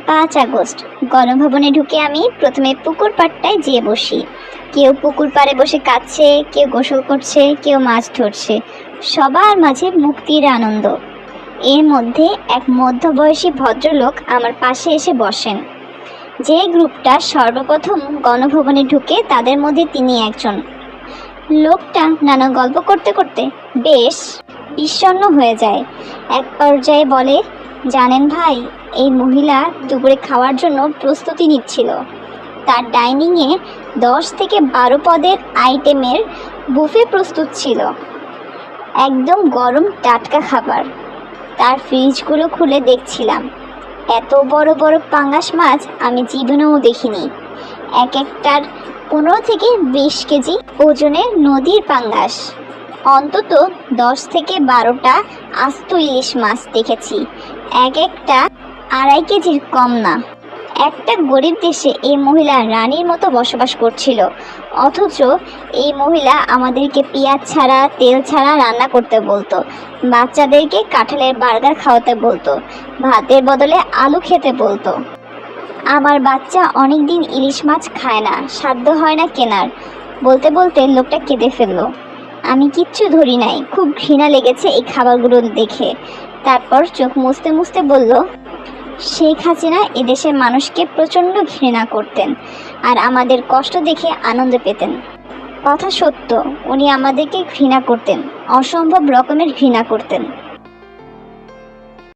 5 August গণভবনে ঢুকে আমি প্রথমে পুকুর পাড়টায় যেয়ে বসি। কেউ পুকুর পাড়ে বসে কাঁদছে, কেউ গোসল করছে, কেউ মাছ ধরছে। সবার মাঝে মুক্তির আনন্দ। এর মধ্যে এক মধ্যবয়সী ভদ্রলোক আমার পাশে এসে বসেন। যে গ্রুপটা সর্বপ্রথম গণভবনে ঢুকে তাদের মধ্যে তিনি একজন। লোকটা নানা গল্প করতে করতে বেশ বিষণ্ণ হয়ে যায়। এক পর্যায়ে বলে, জানেন ভাই, এই মহিলা দুপুরে খাওয়ার জন্য প্রস্তুতি নিচ্ছিল। তার ডাইনিংয়ে 10 থেকে 12 পদের আইটেমের বুফে প্রস্তুত ছিল। একদম গরম টাটকা খাবার। তার ফ্রিজগুলো খুলে দেখছিলাম, এত বড় বড় পাঙ্গাস মাছ আমি জীবনেও দেখিনি। এক একটার 15 থেকে 20 কেজি ওজনের নদীর পাঙ্গাস। অন্তত 10 থেকে 12টা আস্ত ইলিশ মাছ দেখেছি, এক একটা 2.5 কেজির কম না। একটা গরিব দেশে এই মহিলা রানীর মতো বসবাস করছিল, অথচ এই মহিলা আমাদেরকে পেঁয়াজ ছাড়া, তেল ছাড়া রান্না করতে বলতো, বাচ্চাদেরকে কাঁঠালের বার্গার খাওয়াতে বলতো, ভাতের বদলে আলু খেতে বলতো। আমার বাচ্চা অনেক দিন ইলিশ মাছ খায় না, সাধ্য হয় না কেনার। বলতে বলতে লোকটা কেঁদে ফেললো। আমি কিচ্ছু ধরি নাই, খুব ঘৃণা লেগেছে এই খাবারগুলো দেখে। তারপর চোখ মুছতে মুছতে বলল, শেখ হাসিনা এদেশের মানুষকে প্রচণ্ড ঘৃণা করতেন আর আমাদের কষ্ট দেখে আনন্দ পেতেন। কথা সত্য, উনি আমাদেরকে ঘৃণা করতেন, অসম্ভব রকমের ঘৃণা করতেন।